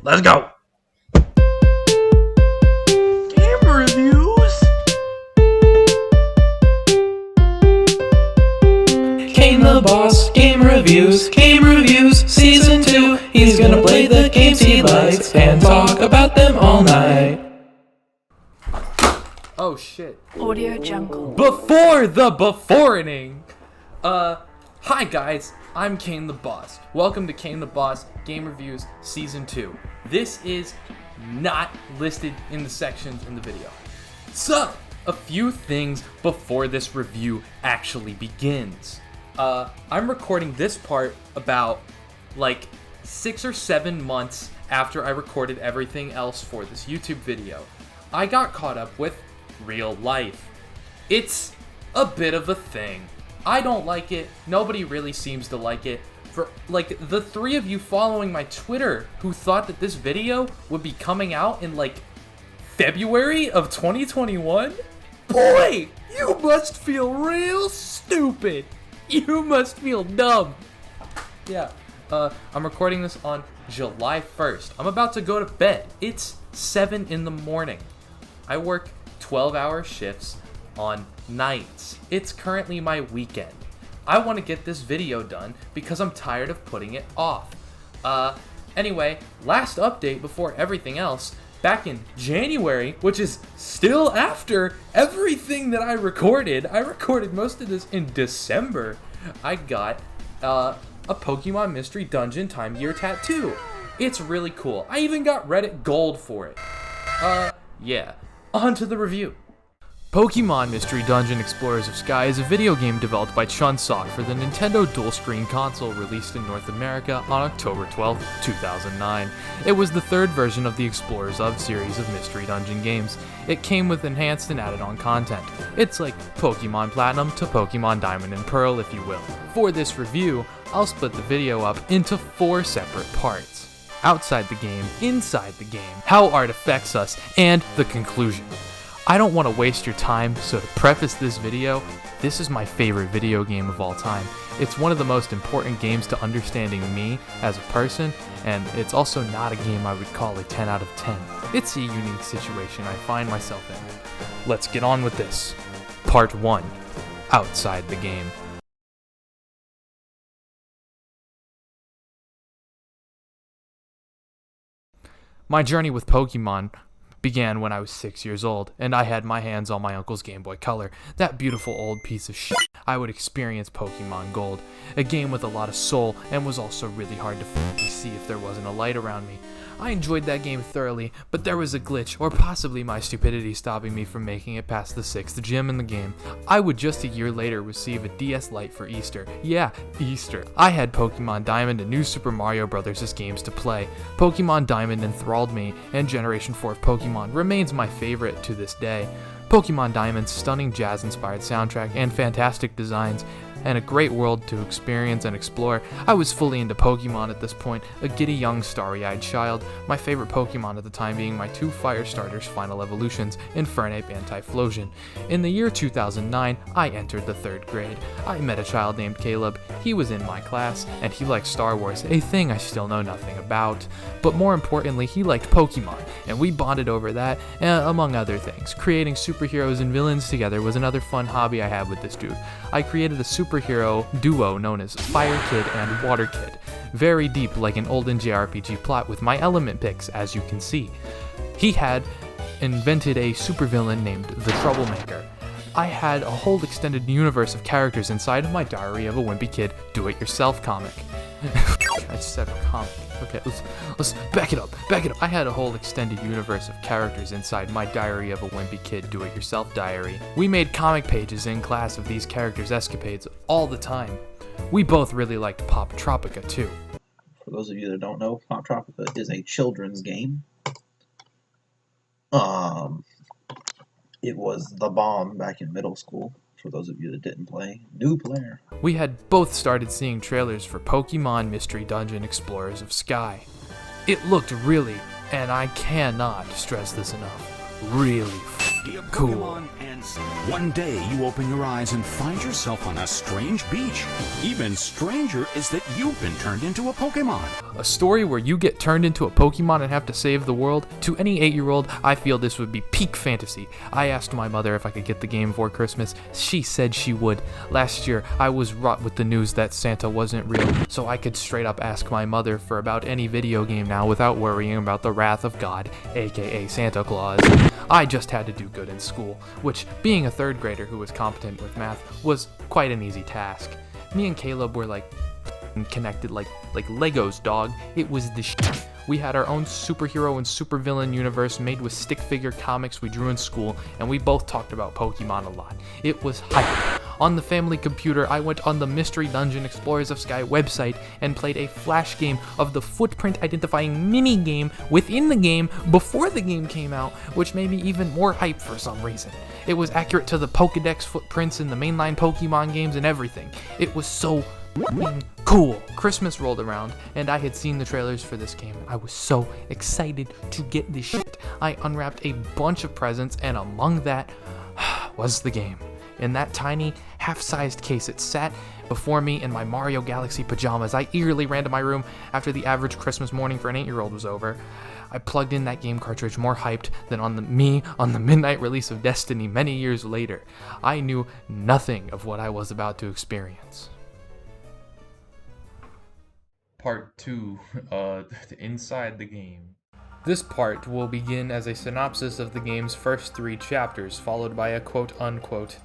Let's go. Game reviews. Kane the Boss, Game Reviews, Season 2. He's gonna play the games he likes and talk about them all night. Oh shit. Audio Jungle. Before the beforening! Hi guys, I'm Kane the Boss. Welcome to Kane the Boss Game Reviews Season 2. This is not listed in the sections in the video. So, a few things before this review actually begins. I'm recording this part about like 6 or 7 months after I recorded everything else for this YouTube video. I got caught up with real life. It's a bit of a thing. I don't like it. Nobody really seems to like it. For like the 3 of you following my Twitter who thought that this video would be coming out in like February of 2021, boy, you must feel real stupid. You must feel dumb. Yeah, I'm recording this on July 1st. I'm about to go to bed. It's 7 in the morning. I work 12-hour shifts on nights. It's currently my weekend. I want to get this video done because I'm tired of putting it off. Anyway, last update before everything else. Back in January, which is still after everything that I recorded most of this in December, I got a Pokemon Mystery Dungeon Time Gear tattoo. It's really cool. I even got Reddit Gold for it. Yeah. On to the review. Pokemon Mystery Dungeon Explorers of Sky is a video game developed by Chunsoft for the Nintendo dual-screen console released in North America on October 12, 2009. It was the 3rd version of the Explorers of series of Mystery Dungeon games. It came with enhanced and added-on content. It's like Pokemon Platinum to Pokemon Diamond and Pearl, if you will. For this review, I'll split the video up into 4 separate parts. Outside the game, inside the game, how art affects us, and the conclusion. I don't want to waste your time, so to preface this video, this is my favorite video game of all time. It's one of the most important games to understanding me as a person, and it's also not a game I would call a 10 out of 10. It's a unique situation I find myself in. Let's get on with this. Part 1. Outside the game. My journey with Pokemon began when I was 6 years old, and I had my hands on my uncle's Game Boy Color, that beautiful old piece of shit. I would experience Pokemon Gold, a game with a lot of soul, and was also really hard to see if there wasn't a light around me. I enjoyed that game thoroughly, but there was a glitch, or possibly my stupidity stopping me from making it past the 6th gym in the game. I would just a year later receive a DS Lite for Easter. Yeah, Easter. I had Pokemon Diamond and New Super Mario Bros. As games to play. Pokemon Diamond enthralled me, and Generation 4 of Pokemon remains my favorite to this day. Pokemon Diamond's stunning jazz-inspired soundtrack and fantastic designs, and a great world to experience and explore. I was fully into Pokemon at this point, a giddy young starry-eyed child, my favorite Pokemon at the time being my 2 fire starters final evolutions, Infernape and Typhlosion. In the year 2009, I entered the 3rd grade. I met a child named Caleb. He was in my class, and he liked Star Wars, a thing I still know nothing about. But more importantly, he liked Pokemon, and we bonded over that, among other things. Creating superheroes and villains together was another fun hobby I had with this dude. I created a superhero duo known as Fire Kid and Water Kid. Very deep, like an olden JRPG plot with my element picks, as you can see. He had invented a supervillain named the Troublemaker. I had a whole extended universe of characters inside of my Diary of a Wimpy Kid do-it-yourself comic. I just said comic. Okay, let's back it up. I had a whole extended universe of characters inside my Diary of a Wimpy Kid do-it-yourself diary. We made comic pages in class of these characters' escapades all the time. We both really liked Pop Tropica too. For those of you that don't know, Pop Tropica is a children's game. It was the bomb back in middle school. For those of you that didn't play, new player. We had both started seeing trailers for Pokemon Mystery Dungeon Explorers of Sky. It looked really, and I cannot stress this enough, really cool. happens. One day you open your eyes and find yourself on a strange beach. Even stranger is that you've been turned into a Pokemon. A story where you get turned into a Pokemon and have to save the world? To any 8-year-old, I feel this would be peak fantasy. I asked my mother if I could get the game for Christmas. She said she would. Last year, I was wrought with the news that Santa wasn't real, so I could straight up ask my mother for about any video game now without worrying about the wrath of God, aka Santa Claus. I just had to do good in school, which, being a 3rd grader who was competent with math, was quite an easy task. Me and Caleb were like connected like Legos, dog. It was the shit. We had our own superhero and supervillain universe made with stick figure comics we drew in school, and we both talked about Pokemon a lot. It was hype. On the family computer, I went on the Mystery Dungeon Explorers of Sky website and played a flash game of the footprint identifying mini game within the game before the game came out, which made me even more hype for some reason. It was accurate to the Pokedex footprints in the mainline Pokemon games and everything. It was so cool. Christmas rolled around, and I had seen the trailers for this game. I was so excited to get this shit. I unwrapped a bunch of presents, and among that was the game. In that tiny, half-sized case, it sat before me in my Mario Galaxy pajamas. I eagerly ran to my room after the average Christmas morning for an 8-year-old was over. I plugged in that game cartridge more hyped than on the midnight release of Destiny many years later. I knew nothing of what I was about to experience. Part 2, Inside the Game. This part will begin as a synopsis of the game's first 3 chapters, followed by a quote-unquote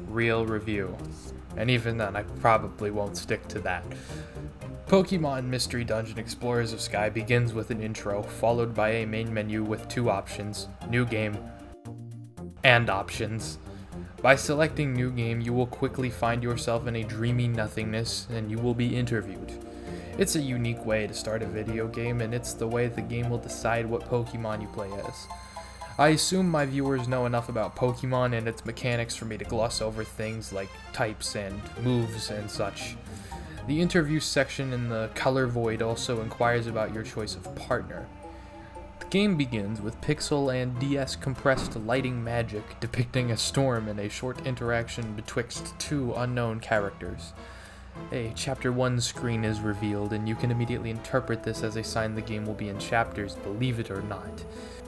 real review. And even then, I probably won't stick to that. Pokemon Mystery Dungeon Explorers of Sky begins with an intro, followed by a main menu with 2 options, New Game and Options. By selecting New Game, you will quickly find yourself in a dreamy nothingness, and you will be interviewed. It's a unique way to start a video game, and it's the way the game will decide what Pokemon you play as. I assume my viewers know enough about Pokemon and its mechanics for me to gloss over things like types and moves and such. The interview section in the color void also inquires about your choice of partner. The game begins with pixel and DS compressed lighting magic depicting a storm and a short interaction betwixt 2 unknown characters. A Chapter 1 screen is revealed, and you can immediately interpret this as a sign the game will be in chapters, believe it or not.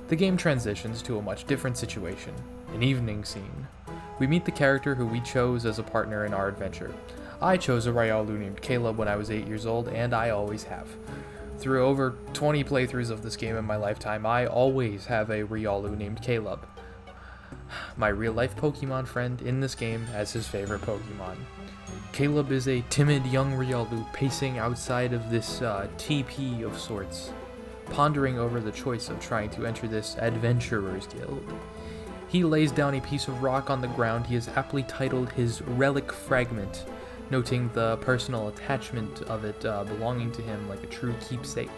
The game transitions to a much different situation, an evening scene. We meet the character who we chose as a partner in our adventure. I chose a Riolu named Caleb when I was 8 years old, and I always have. Through over 20 playthroughs of this game in my lifetime, I always have a Riolu named Caleb. My real-life Pokemon friend in this game as his favorite Pokemon. Caleb is a timid young Riolu pacing outside of this TP of sorts, pondering over the choice of trying to enter this Adventurers Guild. He lays down a piece of rock on the ground he has aptly titled his Relic Fragment, noting the personal attachment of it belonging to him like a true keepsake.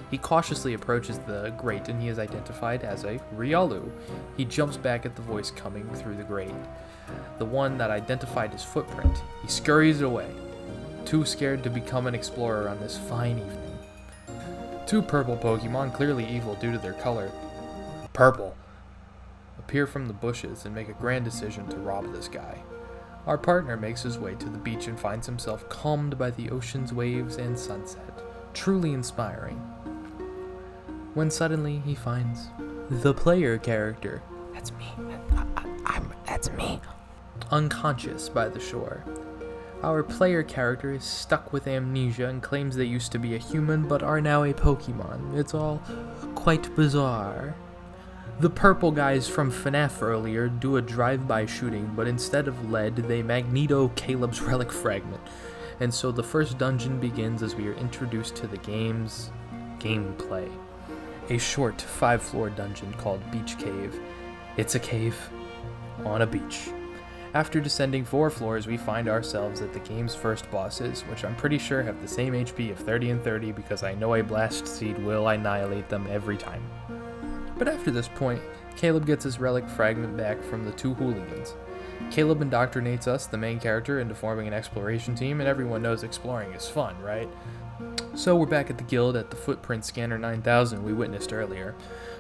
He cautiously approaches the grate and he is identified as a Riolu. He jumps back at the voice coming through the grate, the one that identified his footprint. He scurries away, too scared to become an explorer on this fine evening. 2 purple Pokemon, clearly evil due to their color, purple, appear from the bushes and make a grand decision to rob this guy. Our partner makes his way to the beach and finds himself calmed by the ocean's waves and sunset. Truly inspiring. When suddenly he finds the player character. That's me. That's me. Unconscious by the shore. Our player character is stuck with amnesia and claims they used to be a human but are now a Pokemon. It's all quite bizarre. The purple guys from FNAF earlier do a drive-by shooting, but instead of lead, they Magneto Caleb's Relic Fragment. And so the first dungeon begins as we are introduced to the game's gameplay. A short 5-floor dungeon called Beach Cave. It's a cave on a beach. After descending 4 floors, we find ourselves at the game's first bosses, which I'm pretty sure have the same HP of 30 and 30 because I know a Blast Seed will annihilate them every time. But after this point, Caleb gets his Relic Fragment back from the 2 hooligans. Caleb indoctrinates us, the main character, into forming an exploration team, and everyone knows exploring is fun, right? So we're back at the guild at the Footprint Scanner 9000 we witnessed earlier.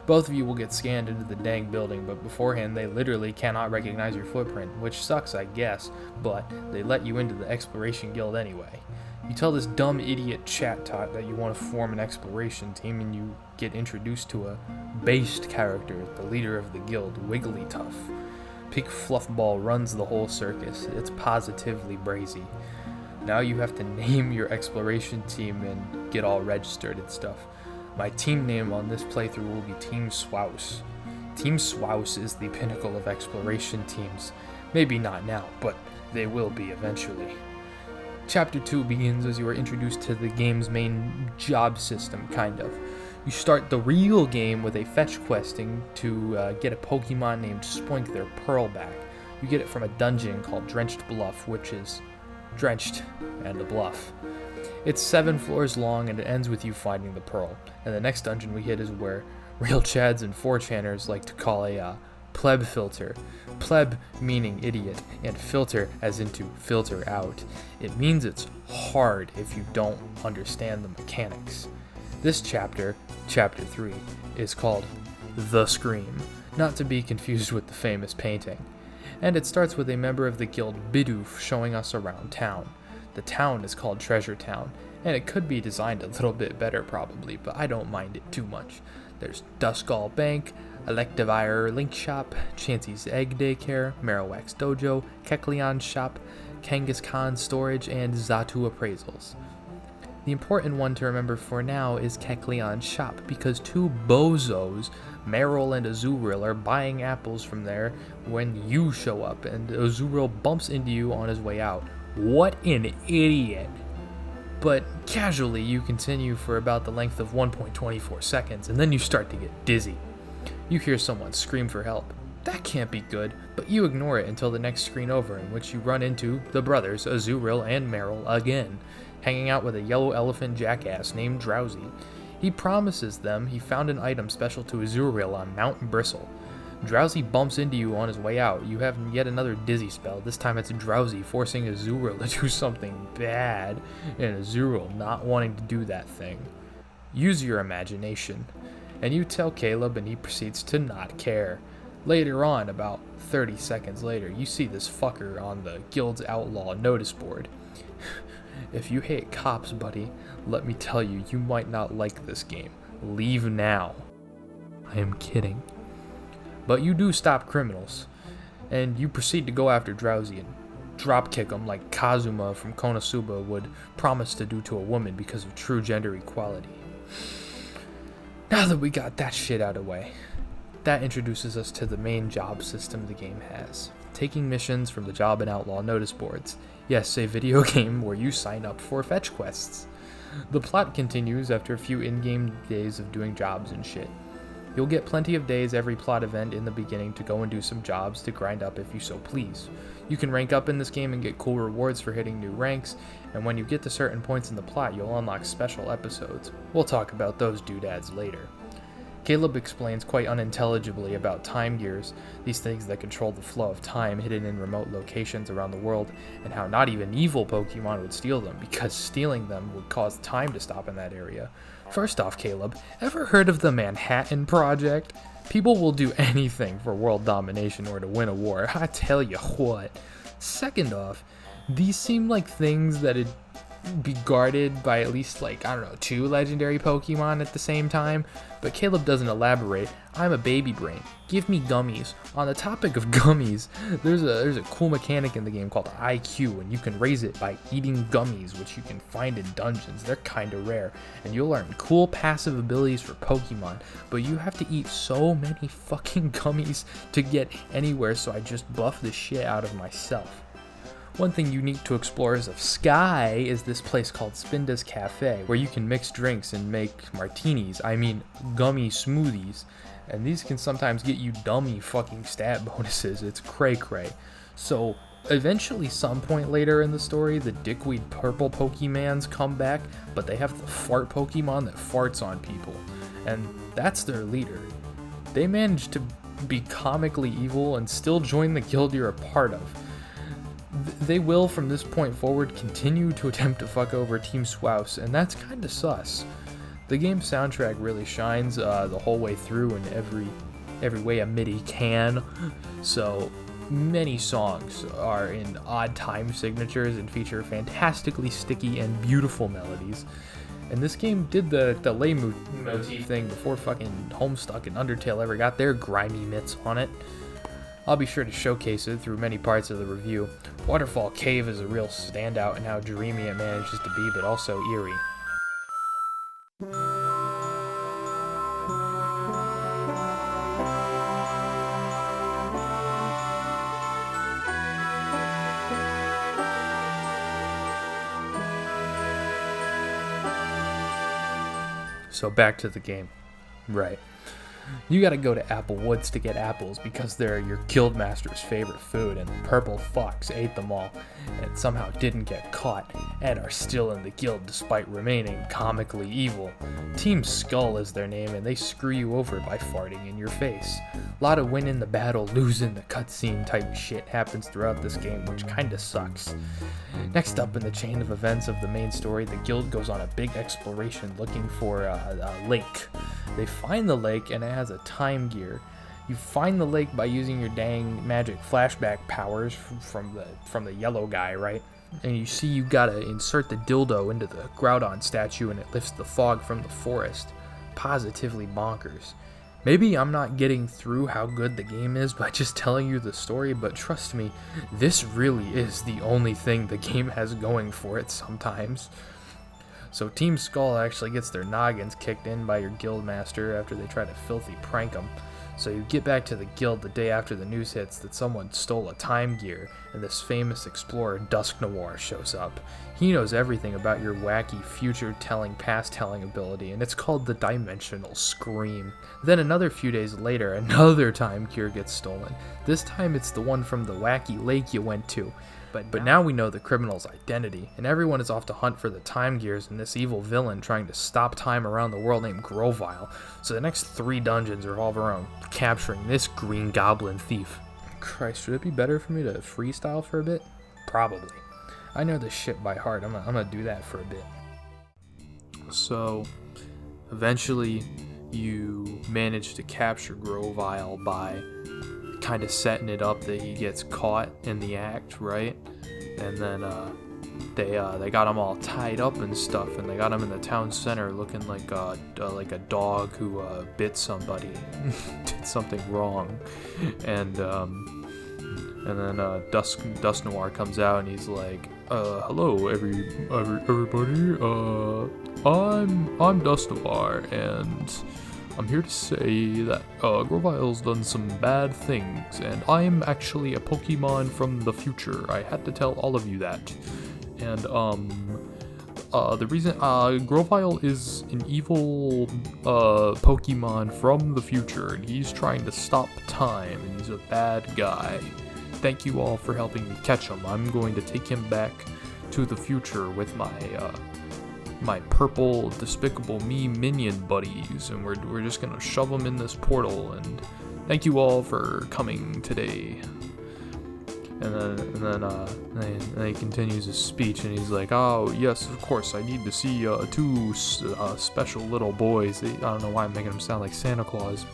Both of you will get scanned into the dang building, but beforehand they literally cannot recognize your footprint, which sucks, I guess, but they let you into the exploration guild anyway. You tell this dumb idiot chat tot that you want to form an exploration team, and you get introduced to a based character, the leader of the guild, Wigglytuff. Pig Fluffball runs the whole circus. It's positively brazy. Now you have to name your exploration team and get all registered and stuff. My team name on this playthrough will be Team Swouse. Team Swouse is the pinnacle of exploration teams. Maybe not now, but they will be eventually. Chapter 2 begins as you are introduced to the game's main job system, kind of. You start the real game with a fetch questing to get a Pokemon named Spoink their Pearl back. You get it from a dungeon called Drenched Bluff, which is drenched and a bluff. It's 7 floors long and it ends with you finding the Pearl. And the next dungeon we hit is where real Chads and 4chaners like to call a pleb filter. Pleb meaning idiot, and filter as into filter out. It means it's hard if you don't understand the mechanics. This chapter, Chapter 3, is called The Scream, not to be confused with the famous painting. And it starts with a member of the guild Bidoof showing us around town. The town is called Treasure Town, and it could be designed a little bit better probably, but I don't mind it too much. There's Duskull Bank, Electivire Link Shop, Chansey's Egg Daycare, Marowak's Dojo, Kecleon's Shop, Kangaskhan's Storage, and Xatu Appraisals. The important one to remember for now is Kecleon's Shop, because 2 bozos, Meryl and Azurill, are buying apples from there when you show up, and Azurill bumps into you on his way out. What an idiot! But casually, you continue for about the length of 1.24 seconds, and then you start to get dizzy. You hear someone scream for help. That can't be good, but you ignore it until the next screen over, in which you run into the brothers, Azurill and Meryl, again, hanging out with a yellow elephant jackass named Drowsy. He promises them he found an item special to Azurill on Mount Bristle. Drowsy bumps into you on his way out. You have yet another dizzy spell. This time it's Drowsy forcing Azurill to do something bad, and Azurill not wanting to do that thing. Use your imagination. And you tell Caleb, and he proceeds to not care. Later on, about 30 seconds later, you see this fucker on the Guild's Outlaw notice board. If you hate cops, buddy, let me tell you, you might not like this game. Leave now. I am kidding. But you do stop criminals, and you proceed to go after Drowsy and dropkick him like Kazuma from Konosuba would promise to do to a woman because of true gender equality. Now that we got that shit out of the way, that introduces us to the main job system the game has. Taking missions from the Job and Outlaw notice boards. Yes, a video game where you sign up for fetch quests. The plot continues after a few in-game days of doing jobs and shit. You'll get plenty of days every plot event in the beginning to go and do some jobs to grind up if you so please. You can rank up in this game and get cool rewards for hitting new ranks, and when you get to certain points in the plot, you'll unlock special episodes. We'll talk about those doodads later. Caleb explains quite unintelligibly about time gears, these things that control the flow of time hidden in remote locations around the world, and how not even evil Pokemon would steal them, because stealing them would cause time to stop in that area. First off, Caleb, ever heard of the Manhattan Project? People will do anything for world domination or to win a war, I tell you what. Second off, these seem like things that'd be guarded by at least, 2 legendary Pokemon at the same time, but Caleb doesn't elaborate. I'm a baby brain. Give me gummies. On the topic of gummies, there's a cool mechanic in the game called IQ, and you can raise it by eating gummies, which you can find in dungeons. They're kinda rare, and you'll learn cool passive abilities for Pokemon, but you have to eat so many fucking gummies to get anywhere, so I just buff the shit out of myself. One thing unique to explorers of Sky is this place called Spinda's Cafe, where you can mix drinks and make martinis, gummy smoothies, and these can sometimes get you dummy fucking stat bonuses. It's cray-cray. So eventually, some point later in the story, the dickweed purple Pokemans come back, but they have the fart Pokemon that farts on people, and that's their leader. They manage to be comically evil and still join the guild you're a part of. They will, from this point forward, continue to attempt to fuck over Team Swouse, and that's kinda sus. The game's soundtrack really shines the whole way through in every way a MIDI can. So many songs are in odd time signatures and feature fantastically sticky and beautiful melodies. And this game did the lay motif thing before fucking Homestuck and Undertale ever got their grimy mitts on it. I'll be sure to showcase it through many parts of the review. Waterfall Cave is a real standout in how dreamy it manages to be, but also eerie. So back to the game. Right. You gotta go to Apple Woods to get apples because they're your guildmaster's favorite food, and the purple fox ate them all and somehow didn't get caught and are still in the guild despite remaining comically evil. Team Skull is their name, and they screw you over by farting in your face. A lot of win in the battle, lose in the cutscene type shit happens throughout this game, which kinda sucks. Next up in the chain of events of the main story, the guild goes on a big exploration looking for a lake. They find the lake, and it has a time gear. You find the lake by using your dang magic flashback powers from the yellow guy, right? And you see you gotta insert the dildo into the Groudon statue, and it lifts the fog from the forest. Positively bonkers. Maybe I'm not getting through how good the game is by just telling you the story, but trust me, this really is the only thing the game has going for it sometimes. So Team Skull actually gets their noggins kicked in by your guildmaster after they try to filthy prank him. So you get back to the guild the day after the news hits that someone stole a time gear, and this famous explorer Dusk Noir shows up. He knows everything about your wacky future-telling, past-telling ability, and it's called the Dimensional Scream. Then another few days later, another time gear gets stolen. This time it's the one from the wacky lake you went to. But now we know the criminal's identity, and everyone is off to hunt for the time gears and this evil villain trying to stop time around the world named Grovile. So the next 3 dungeons revolve around capturing this green goblin thief. Christ, should it be better for me to freestyle for a bit? Probably. I know this shit by heart. I'm gonna do that for a bit. So, eventually, you manage to capture Grovile by kind of setting it up that he gets caught in the act, right? And then they got him all tied up and stuff, and they got him in the town center looking like a dog who bit somebody, did something wrong, and then Dusk Noir comes out and he's like, hello everybody, I'm Dusk Noir, and I'm here to say that Grovile's done some bad things, and I'm actually a Pokemon from the future. I had to tell all of you that. And the reason Grovile is an evil Pokemon from the future, and he's trying to stop time, and he's a bad guy. Thank you all for helping me catch him. I'm going to take him back to the future with my purple Despicable Me minion buddies, and we're just gonna shove them in this portal, and thank you all for coming today. And then he continues his speech, and he's like, oh yes, of course, I need to see 2 special little boys. I don't know why I'm making them sound like Santa Claus.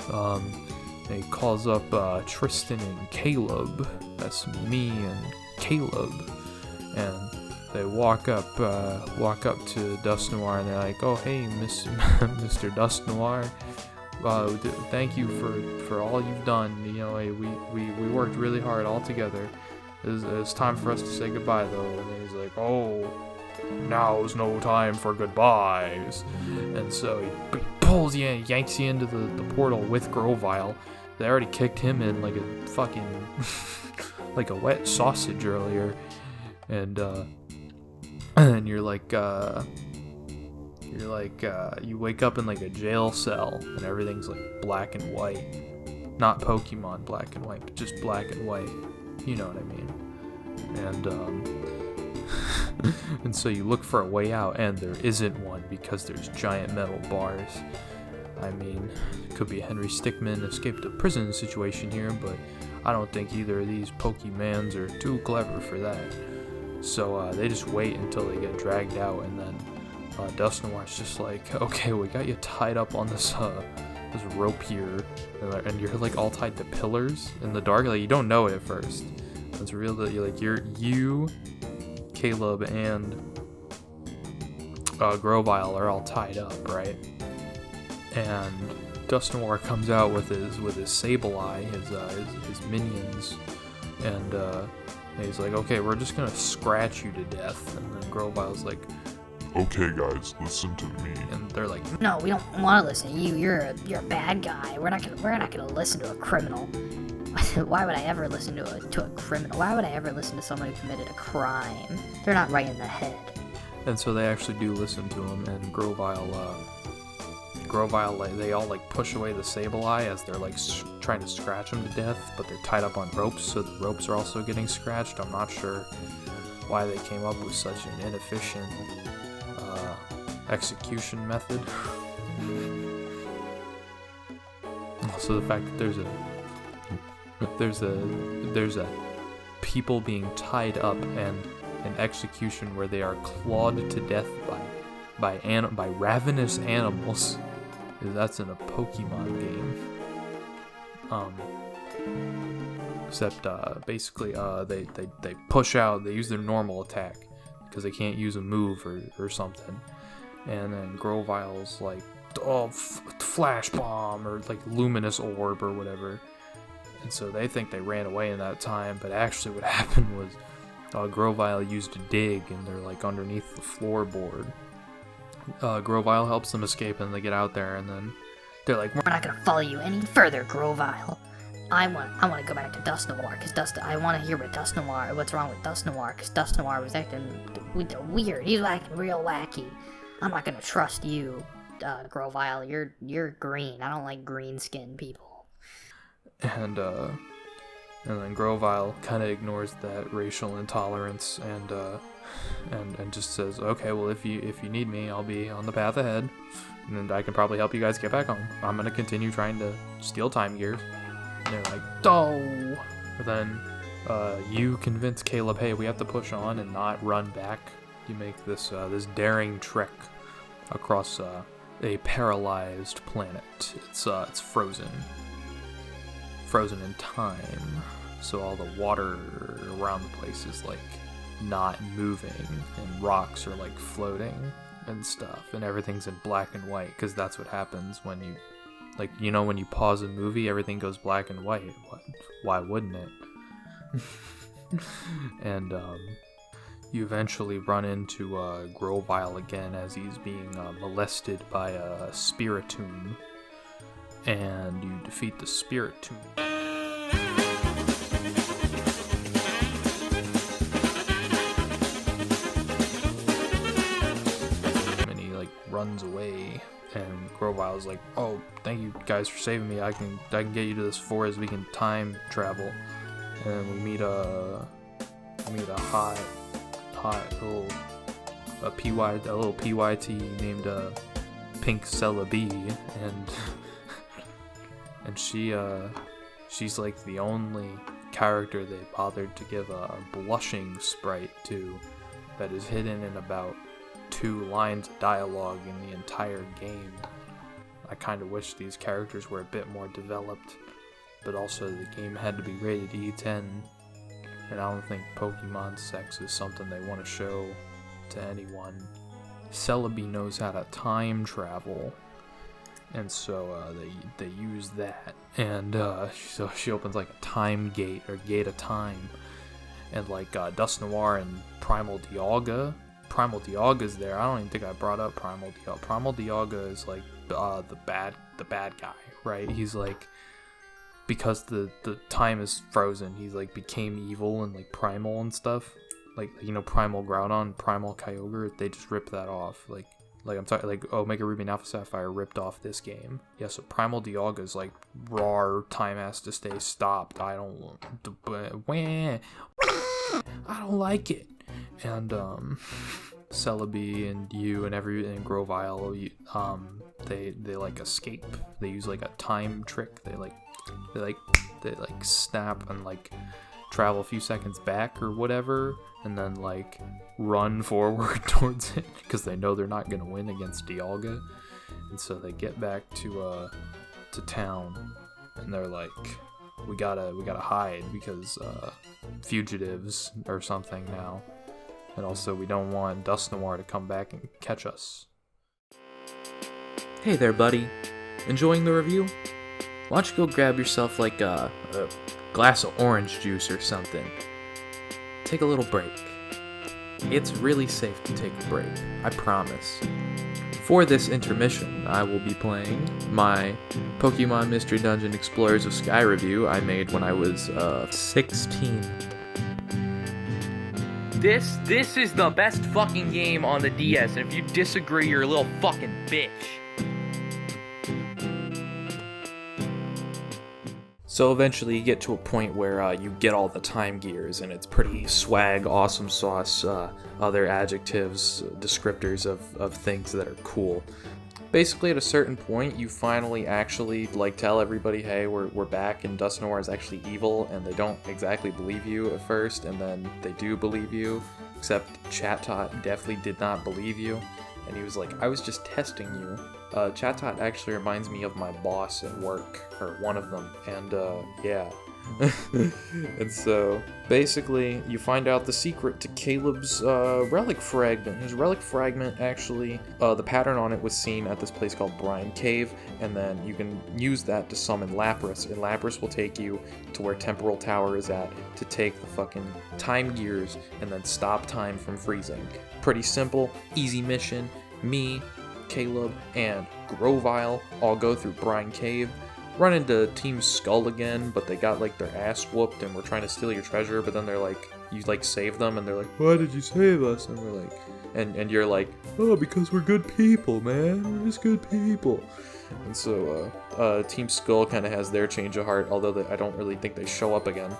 And he calls up Tristan and Caleb. That's me and Caleb, and they walk up to Dusk Noir, and they're like, "Oh, hey, Mr. Dusk Noir, thank you for all you've done. You know, we worked really hard all together. It's time for us to say goodbye, though." And he's like, "Oh, now's no time for goodbyes." And so he pulls you in, yanks you into the portal with Grovile. They already kicked him in like a fucking like a wet sausage earlier, and you're like, you wake up in like a jail cell, and everything's like black and white. Not Pokemon black and white, but just black and white. You know what I mean? And and so you look for a way out, and there isn't one because there's giant metal bars. I mean, it could be a Henry Stickmin escaped a prison situation here, but I don't think either of these Pokemans are too clever for that. So they just wait until they get dragged out, and then Dust Noir's just like, okay, we got you tied up on this rope here, and you're like all tied to pillars in the dark. Like you don't know it at first. It's real that you, Caleb, and Grovile are all tied up, right? And Dust Noir comes out with his Sableye, his minions, and he's like, okay, we're just gonna scratch you to death. And then Grovile's like, okay, guys, listen to me. and they're like, No, we don't want to listen to you. You're a bad guy. We're not gonna listen to a criminal. Why would I ever listen to a criminal? Why would I ever listen to someone who committed a crime? They're not right in the head. and so they actually do listen to him, and Grovile, like, they all like push away the Sableye as they're like trying to scratch him to death, but they're tied up on ropes, so the ropes are also getting scratched. I'm not sure why they came up with such an inefficient execution method. Also, the fact that there's a people being tied up and an execution where they are clawed to death by ravenous animals. That's in a Pokemon game. Except basically they push out. They use their normal attack because they can't use a move or something. And then Grovile's like, flash bomb or like luminous orb or whatever. And so they think they ran away in that time, but actually what happened was Grovile used a dig and they're like underneath the floorboard. Grovile helps them escape and they get out there, and then they're like, We're not gonna follow you any further, Grovile. I want to go back to Dust Noir, because I want to hear what's wrong with Dust Noir, because Dust Noir was acting weird. He's acting real wacky. I'm not gonna trust you, Grovile. You're green. I don't like green skinned people. and then Grovile kind of ignores that racial intolerance and just says, okay, well, if you need me, I'll be on the path ahead, and I can probably help you guys get back home. I'm gonna continue trying to steal time gears. And they're like, oh. But then you convince Caleb, hey, we have to push on and not run back. You make this daring trek across a paralyzed planet. It's frozen in time, so all the water around the place is like not moving, and rocks are like floating and stuff, and everything's in black and white, because that's what happens when you, like, you know, when you pause a movie, everything goes black and white. Why wouldn't it? And you eventually run into Grovile again as he's being molested by a Spiritomb, and you defeat the Spiritomb. And he like runs away, and Grovile's like, "Oh, thank you guys for saving me. I can get you to this forest. We can time travel." And we meet a hot little PYT named Pink Celebi, and she's like the only character they bothered to give a blushing sprite to, that is hidden in about 2 lines of dialogue in the entire game. I kind of wish these characters were a bit more developed, but also the game had to be rated E10, and I don't think Pokemon sex is something they want to show to anyone. Celebi knows how to time travel, and so they use that, and so she opens like a time gate, or gate of time, and like Dust Noir and Primal Dialga's there. I don't even think I brought up Primal Dialga. Primal Dialga is like the bad guy, right? He's like, because the time is frozen, he's like became evil and like primal and stuff. Like, you know, Primal Groudon, Primal Kyogre, they just ripped that off. Like I'm talking like Omega Ruby and Alpha Sapphire ripped off this game. Yeah, so Primal Dialga is like raw, time has to stay stopped. I don't like it. And Celebi and you and Grovile, they like escape. They use like a time trick. They like snap and like travel a few seconds back or whatever, and then like run forward towards it because they know they're not gonna win against Dialga. And so they get back to town, and they're like, we gotta hide because fugitives or something now, and also we don't want Dust Noir to come back and catch us. Hey there, buddy. Enjoying the review? Why don't you go grab yourself like a glass of orange juice or something? Take a little break. It's really safe to take a break, I promise. For this intermission, I will be playing my Pokemon Mystery Dungeon Explorers of Sky review I made when I was 16. This is the best fucking game on the DS, and if you disagree, you're a little fucking bitch. So eventually you get to a point where you get all the time gears, and it's pretty swag, awesome sauce, other adjectives, descriptors of things that are cool. Basically, at a certain point, you finally actually tell everybody, hey, we're back, and Dust Noir is actually evil, and they don't exactly believe you at first, and then they do believe you, except Chatot definitely did not believe you, and he was like, I was just testing you. Chatot actually reminds me of my boss at work, or one of them, and yeah. And so, basically, you find out the secret to Caleb's relic fragment. His relic fragment, actually, the pattern on it was seen at this place called Brine Cave, and then you can use that to summon Lapras, and Lapras will take you to where Temporal Tower is at to take the fucking time gears and then stop time from freezing. Pretty simple, easy mission. Me, Caleb, and Grovyle all go through Brine Cave, run into Team Skull again, but they got their ass whooped and were trying to steal your treasure, but then they're like, you save them, and they're like, why did you save us? And we're like, and you're like, oh, because we're good people, man, we're just good people. And so Team Skull kind of has their change of heart, although I don't really think they show up again.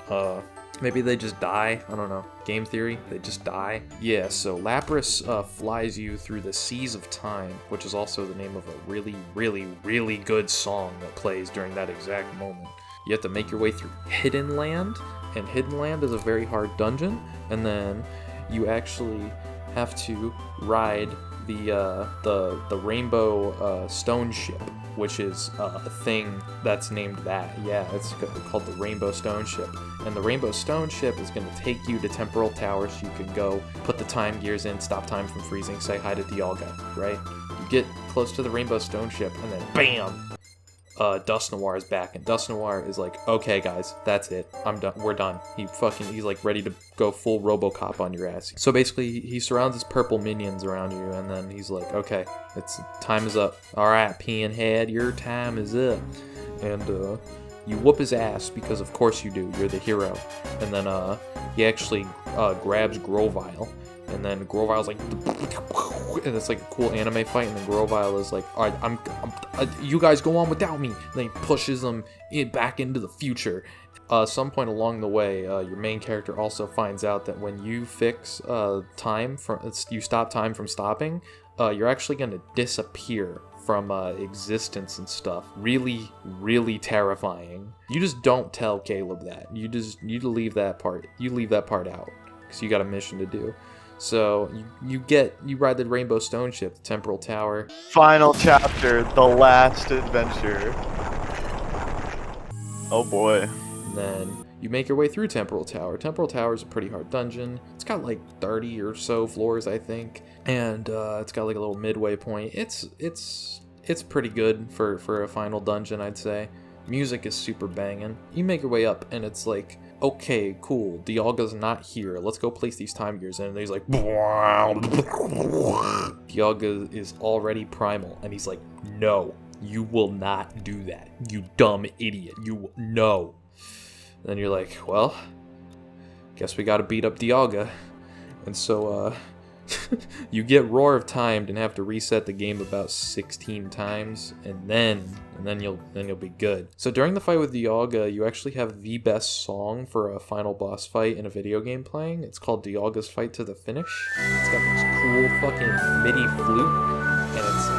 Maybe they just die. I don't know. Game theory, they just die. Yeah, so Lapras flies you through the seas of time, which is also the name of a really, really, really good song that plays during that exact moment. You have to make your way through Hidden Land, and Hidden Land is a very hard dungeon, and then you actually have to ride the Rainbow Stone Ship, which is a thing that's named that. Yeah, it's called the Rainbow Stone Ship. And the Rainbow Stone Ship is going to take you to Temporal Tower so you can go put the time gears in, stop time from freezing, say hi to Dialga, right? You get close to the Rainbow Stone Ship, and then BAM! Dust Noir is back, and Dust Noir is like, okay guys, that's it, I'm done, we're done. He's like ready to go full RoboCop on your ass. So basically, he surrounds his purple minions around you, and then he's like, okay, time is up. Alright, Pinhead, your time is up. And you whoop his ass, because of course you do, you're the hero. And then he actually grabs Grovyle, and then Grovile's like, and it's like a cool anime fight, and then Grovyle is like, alright, I'm you guys go on without me. And then he pushes them back into the future. Some point along the way, your main character also finds out that when you fix you stop time from stopping, you're actually going to disappear from existence and stuff. Really, really terrifying. You just don't tell Caleb that. You leave that part. You leave that part out, because you got a mission to do. So you ride the Rainbow Stone Ship, the Temporal Tower. Final chapter, the last adventure. Oh boy. And then you make your way through Temporal Tower. Temporal Tower is a pretty hard dungeon. It's got 30 or so floors, I think, and it's got a little midway point. It's pretty good for a final dungeon, I'd say. Music is super banging. You make your way up, and it's like, okay, cool, Dialga's not here. Let's go place these time gears in. And he's like, Dialga is already primal, and he's like, no, you will not do that. You dumb idiot. No. And then you're like, well, guess we gotta beat up Dialga. And so, you get Roar of Time and have to reset the game about 16 times, and then you'll be good. So during the fight with Dialga, you actually have the best song for a final boss fight in a video game playing. It's called Dialga's Fight to the Finish. It's got this cool fucking MIDI flute, and it's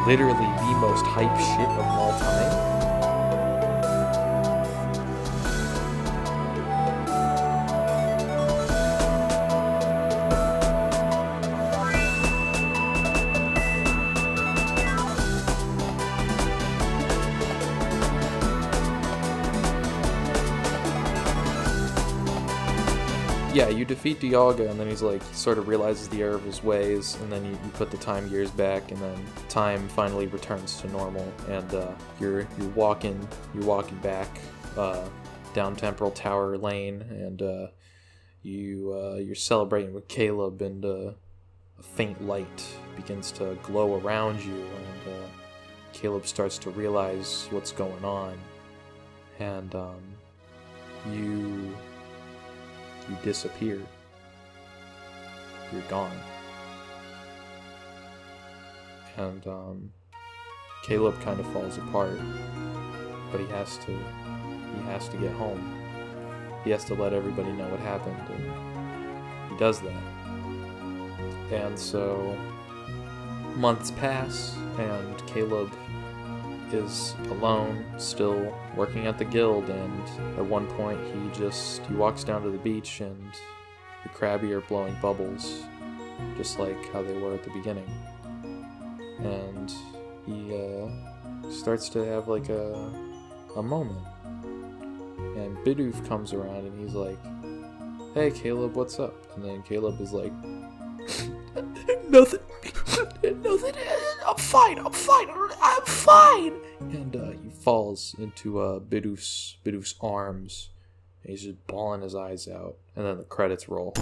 literally the most hype shit of all time. yeah, you defeat Dialga, and then he's like, sort of realizes the error of his ways, and then you put the time gears back, and then time finally returns to normal, and you're walking back down Temporal Tower Lane, and you're celebrating with Caleb, and a faint light begins to glow around you, and Caleb starts to realize what's going on, and you disappear. You're gone. And Caleb kind of falls apart, but he has to get home. He has to let everybody know what happened, and he does that. And so months pass, and Caleb is alone, still working at the guild, and at one point he walks down to the beach, and the Krabby are blowing bubbles, just like how they were at the beginning. And he starts to have like a moment. And Bidoof comes around and he's like, "Hey Caleb, what's up?" And then Caleb is like, Nothing. I'm fine. And he falls into Bidoof's arms. And he's just bawling his eyes out. And then the credits roll.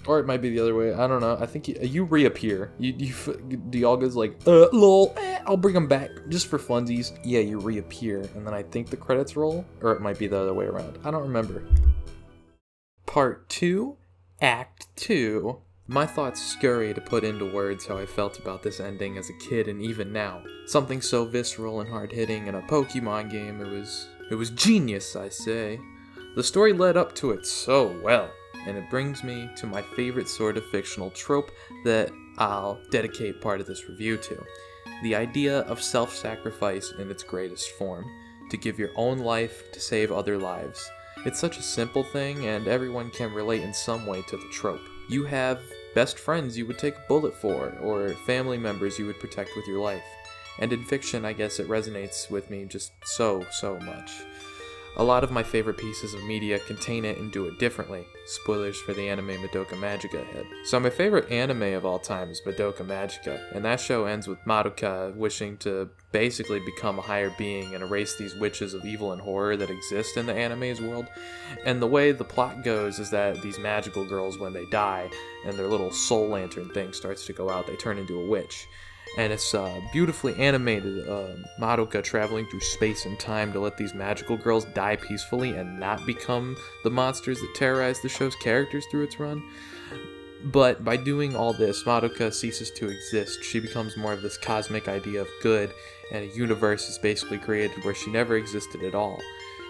Or it might be the other way. I don't know. I think you reappear. Dialga's like, lol, I'll bring him back just for funsies. Yeah, you reappear. And then I think the credits roll. Or it might be the other way around. I don't remember. Part 2, Act 2. My thoughts scurry to put into words how I felt about this ending as a kid and even now. Something so visceral and hard-hitting in a Pokemon game, it was genius, I say. The story led up to it so well, and it brings me to my favorite sort of fictional trope that I'll dedicate part of this review to. The idea of self-sacrifice in its greatest form, to give your own life to save other lives. It's such a simple thing, and everyone can relate in some way to the trope. You have best friends you would take a bullet for, or family members you would protect with your life. And in fiction, I guess it resonates with me just so much. A lot of my favorite pieces of media contain it and do it differently. Spoilers for the anime Madoka Magica ahead. So my favorite anime of all time is Madoka Magica, and that show ends with Madoka wishing to basically become a higher being and erase these witches of evil and horror that exist in the anime's world. And the way the plot goes is that these magical girls, when they die and their little soul lantern thing starts to go out, they turn into a witch. And it's beautifully animated, Madoka traveling through space and time to let these magical girls die peacefully and not become the monsters that terrorize the show's characters through its run. But by doing all this, Madoka ceases to exist. She becomes more of this cosmic idea of good, and a universe is basically created where she never existed at all.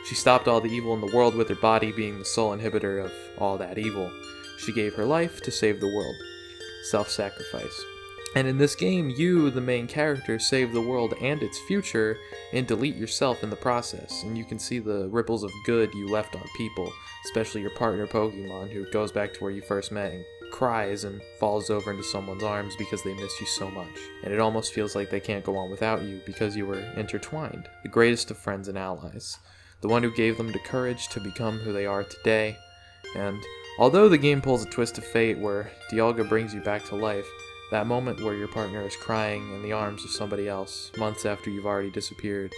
She stopped all the evil in the world with her body being the sole inhibitor of all that evil. She gave her life to save the world. Self-sacrifice. And in this game, you, the main character, save the world and its future, and delete yourself in the process. And you can see the ripples of good you left on people, especially your partner Pokemon, who goes back to where you first met and cries and falls over into someone's arms because they miss you so much. And it almost feels like they can't go on without you because you were intertwined. The greatest of friends and allies. The one who gave them the courage to become who they are today. And although the game pulls a twist of fate where Dialga brings you back to life, that moment where your partner is crying in the arms of somebody else, months after you've already disappeared,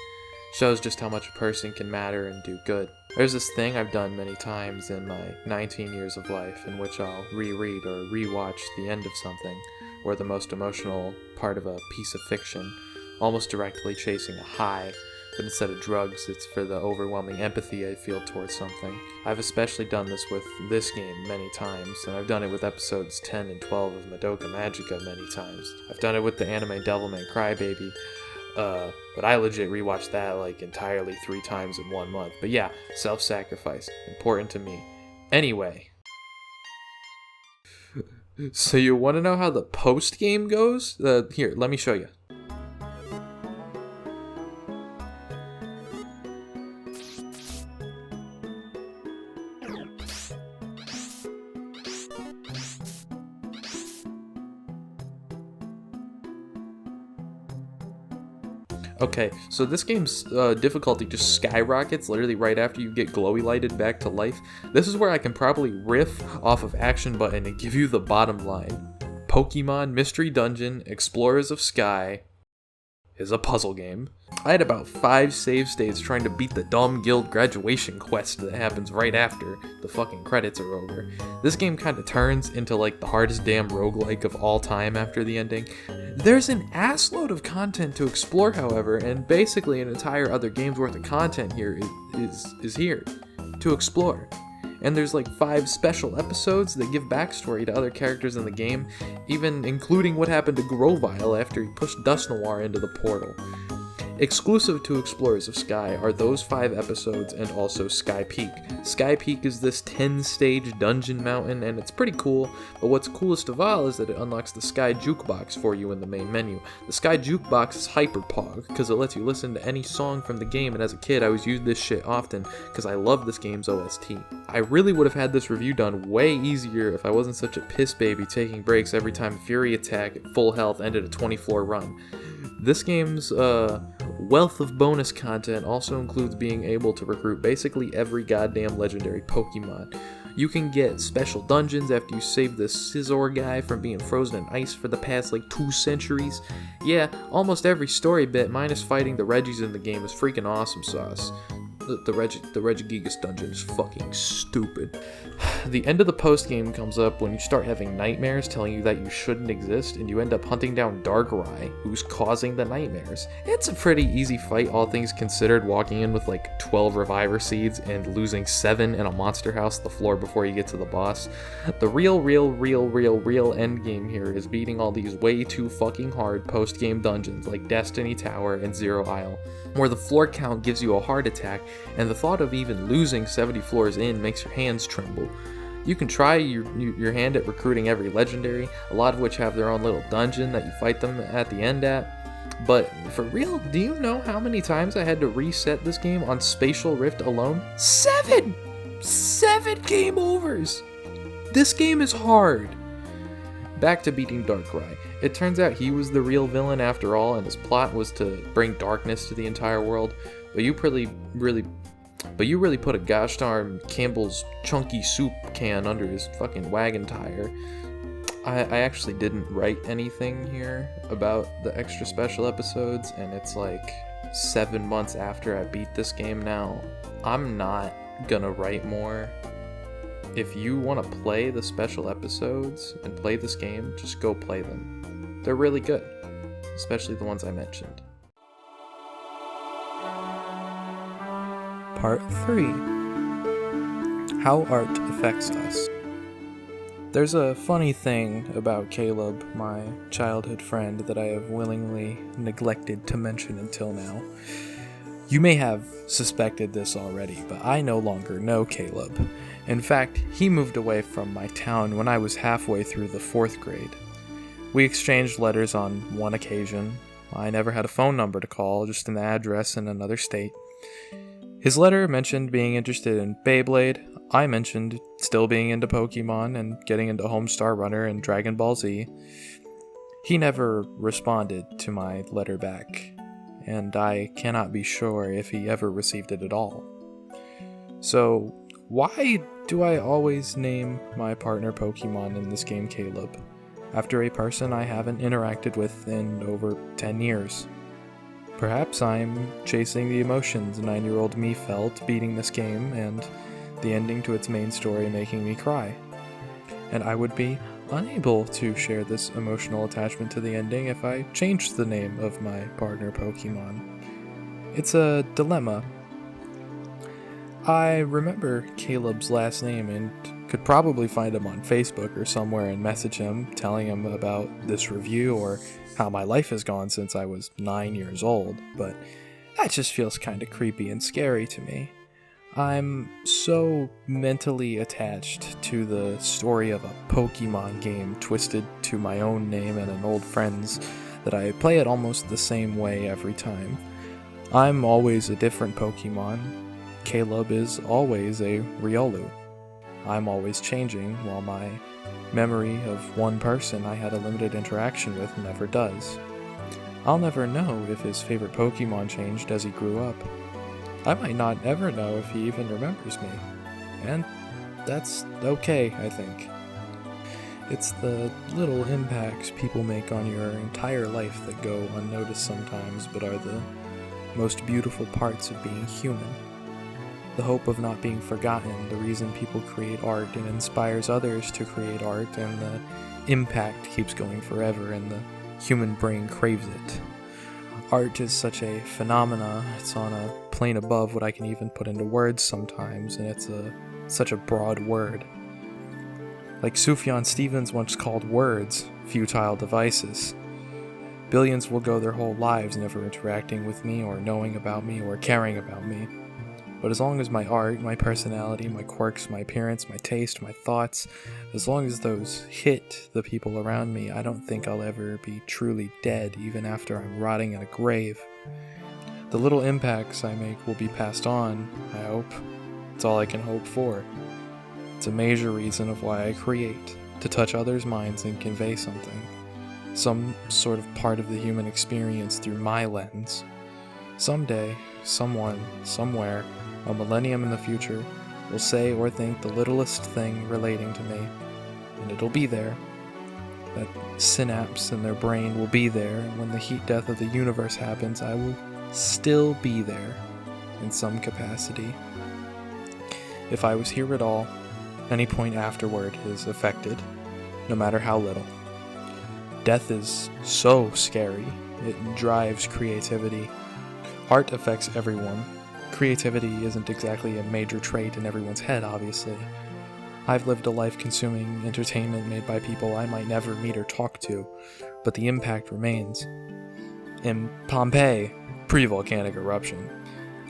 shows just how much a person can matter and do good. There's this thing I've done many times in my 19 years of life in which I'll reread or rewatch the end of something, or the most emotional part of a piece of fiction, almost directly chasing a high, but instead of drugs, it's for the overwhelming empathy I feel towards something. I've especially done this with this game many times, and I've done it with episodes 10 and 12 of Madoka Magica many times. I've done it with the anime Devilman Crybaby, but I legit rewatched that like entirely 3 times in 1 month. But yeah, self-sacrifice, important to me. Anyway. So you want to know how the post-game goes? Here, let me show you. Okay, so this game's difficulty just skyrockets literally right after you get glowy lighted back to life. This is where I can probably riff off of Action Button and give you the bottom line. Pokemon Mystery Dungeon Explorers of Sky is a puzzle game. I had about 5 save states trying to beat the dumb guild graduation quest that happens right after the fucking credits are over. This game kind of turns into like the hardest damn roguelike of all time after the ending. There's an assload of content to explore, however, and basically an entire other game's worth of content here is here to explore. And there's like 5 special episodes that give backstory to other characters in the game, even including what happened to Grovyle after he pushed Dust Noir into the portal. Exclusive to Explorers of Sky are those 5 episodes and also Sky Peak. Sky Peak is this 10-stage dungeon mountain, and it's pretty cool, but what's coolest of all is that it unlocks the Sky Jukebox for you in the main menu. The Sky Jukebox is hyper-pog, because it lets you listen to any song from the game, and as a kid I always used this shit often, because I love this game's OST. I really would have had this review done way easier if I wasn't such a piss baby taking breaks every time Fury Attack at full health ended a 20-floor run. This game's wealth of bonus content also includes being able to recruit basically every goddamn legendary Pokemon. You can get special dungeons after you save the Scizor guy from being frozen in ice for the past like 2 centuries. Yeah, almost every story bit minus fighting the Regis in the game is freaking awesome sauce. The Regigigas dungeon is fucking stupid. The end of the post-game comes up when you start having nightmares telling you that you shouldn't exist, and you end up hunting down Darkrai, who's causing the nightmares. It's a pretty easy fight, all things considered, walking in with like 12 Reviver Seeds and losing 7 in a monster house the floor before you get to the boss. The real endgame here is beating all these way too fucking hard post-game dungeons like Destiny Tower and Zero Isle, where the floor count gives you a heart attack, and the thought of even losing 70 floors in makes your hands tremble. You can try your hand at recruiting every legendary, a lot of which have their own little dungeon that you fight them at the end at. But for real, do you know how many times I had to reset this game on Spatial Rift alone? 7! 7 game overs! This game is hard. Back to beating Darkrai. It turns out he was the real villain after all, and his plot was to bring darkness to the entire world. But you really put a gosh darn Campbell's chunky soup can under his fucking wagon tire. I actually didn't write anything here about the extra special episodes, and it's like 7 months after I beat this game now. I'm not gonna write more. If you want to play the special episodes and play this game, just go play them. They're really good, especially the ones I mentioned. Part 3. How art affects us. There's a funny thing about Caleb, my childhood friend, that I have willingly neglected to mention until now. You may have suspected this already, but I no longer know Caleb. In fact, he moved away from my town when I was halfway through the 4th grade. We exchanged letters on one occasion. I never had a phone number to call, just an address in another state. His letter mentioned being interested in Beyblade. I mentioned still being into Pokemon and getting into Homestar Runner and Dragon Ball Z. He never responded to my letter back, and I cannot be sure if he ever received it at all. So, why do I always name my partner Pokemon in this game Caleb, after a person I haven't interacted with in over 10 years? Perhaps I'm chasing the emotions 9-year-old me felt beating this game and the ending to its main story making me cry. And I would be unable to share this emotional attachment to the ending if I changed the name of my partner Pokemon. It's a dilemma. I remember Caleb's last name and could probably find him on Facebook or somewhere and message him telling him about this review or how my life has gone since I was 9 years old, but that just feels kind of creepy and scary to me. I'm so mentally attached to the story of a Pokemon game twisted to my own name and an old friend's that I play it almost the same way every time. I'm always a different Pokemon. Caleb is always a Riolu. I'm always changing, while my memory of one person I had a limited interaction with never does. I'll never know if his favorite Pokemon changed as he grew up. I might not ever know if he even remembers me. And that's okay, I think. It's the little impacts people make on your entire life that go unnoticed sometimes, but are the most beautiful parts of being human. The hope of not being forgotten, the reason people create art and inspires others to create art, and the impact keeps going forever, and the human brain craves it. Art is such a phenomena, it's on a plane above what I can even put into words sometimes, and it's such a broad word. Like Sufjan Stevens once called words futile devices. Billions will go their whole lives never interacting with me or knowing about me or caring about me. But as long as my art, my personality, my quirks, my appearance, my taste, my thoughts, as long as those hit the people around me, I don't think I'll ever be truly dead even after I'm rotting in a grave. The little impacts I make will be passed on, I hope. It's all I can hope for. It's a major reason of why I create, to touch others' minds and convey something. Some sort of part of the human experience through my lens. Someday, someone, somewhere, a millennium in the future, will say or think the littlest thing relating to me, and it'll be there. That synapse in their brain will be there, and when the heat death of the universe happens, I will still be there, in some capacity. If I was here at all, any point afterward is affected, no matter how little. Death is so scary, it drives creativity. Art affects everyone. Creativity isn't exactly a major trait in everyone's head, obviously. I've lived a life consuming entertainment made by people I might never meet or talk to, but the impact remains. In Pompeii, pre-volcanic eruption,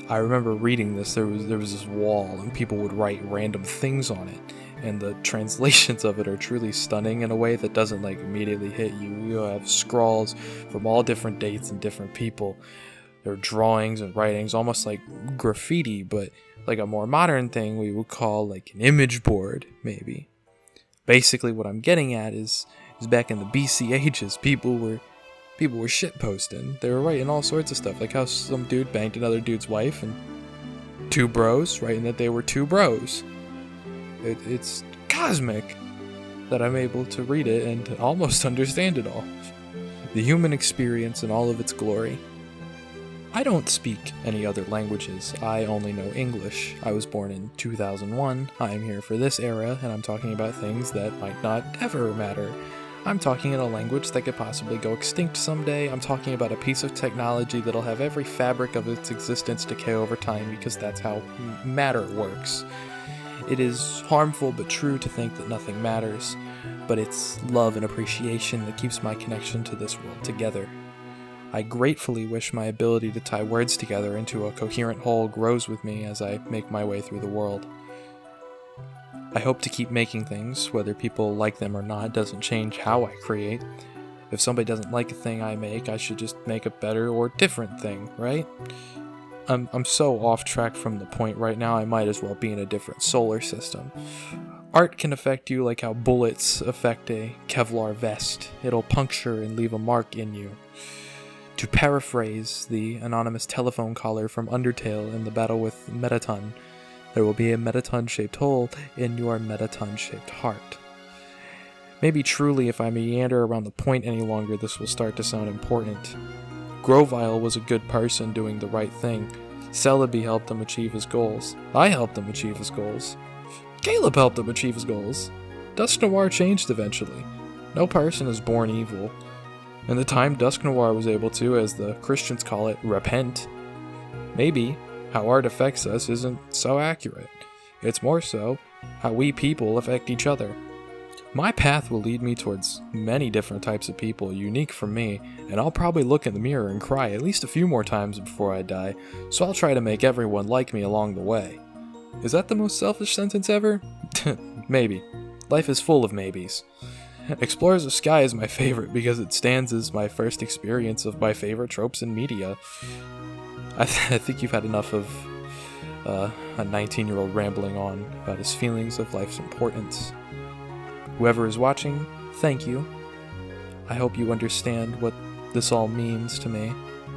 I remember reading this, there was this wall, and people would write random things on it, and the translations of it are truly stunning in a way that doesn't immediately hit you. You have scrawls from all different dates and different people. There are drawings and writings, almost like graffiti, but like a more modern thing we would call an image board, maybe. Basically what I'm getting at is back in the BC ages, people were shitposting. They were writing all sorts of stuff, like how some dude banged another dude's wife, and two bros writing that they were two bros. It's cosmic that I'm able to read it and almost understand it all. The human experience in all of its glory. I don't speak any other languages. I only know English. I was born in 2001. I am here for this era, and I'm talking about things that might not ever matter. I'm talking in a language that could possibly go extinct someday. I'm talking about a piece of technology that'll have every fabric of its existence decay over time because that's how matter works. It is harmful but true to think that nothing matters, but it's love and appreciation that keeps my connection to this world together. I gratefully wish my ability to tie words together into a coherent whole grows with me as I make my way through the world. I hope to keep making things, whether people like them or not doesn't change how I create. If somebody doesn't like a thing I make, I should just make a better or different thing, right? I'm so off track from the point right now, I might as well be in a different solar system. Art can affect you like how bullets affect a Kevlar vest. It'll puncture and leave a mark in you. To paraphrase the anonymous telephone caller from Undertale in the battle with Metaton, there will be a Metaton-shaped hole in your Metaton-shaped heart. Maybe truly, if I meander around the point any longer, this will start to sound important. Grovile was a good person doing the right thing. Celebi helped him achieve his goals. I helped him achieve his goals. Caleb helped him achieve his goals. Dusk Noir changed eventually. No person is born evil. And the time Dusk Noir was able to, as the Christians call it, repent. Maybe how art affects us isn't so accurate. It's more so how we people affect each other. My path will lead me towards many different types of people, unique from me, and I'll probably look in the mirror and cry at least a few more times before I die, so I'll try to make everyone like me along the way. Is that the most selfish sentence ever? Maybe. Life is full of maybes. Explorers of Sky is my favorite because it stands as my first experience of my favorite tropes in media. I think you've had enough of a 19-year-old rambling on about his feelings of life's importance. Whoever is watching, thank you. I hope you understand what this all means to me.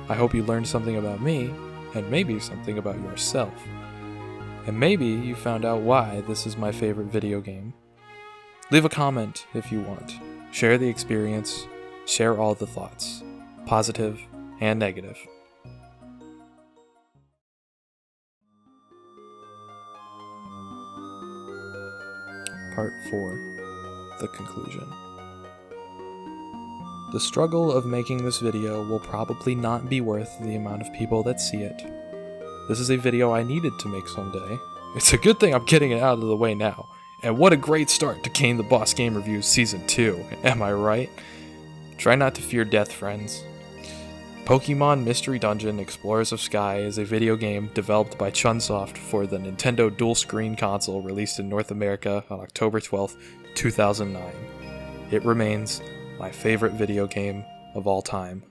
I hope you learned something about me, and maybe something about yourself. And maybe you found out why this is my favorite video game. Leave a comment if you want. Share the experience, share all the thoughts, positive and negative. Part 4. The conclusion. The struggle of making this video will probably not be worth the amount of people that see it. This is a video I needed to make someday. It's a good thing I'm getting it out of the way now. And what a great start to Kane the Boss Game Reviews Season 2, am I right? Try not to fear death, friends. Pokemon Mystery Dungeon Explorers of Sky is a video game developed by Chunsoft for the Nintendo Dual Screen console released in North America on October 12th, 2009. It remains my favorite video game of all time.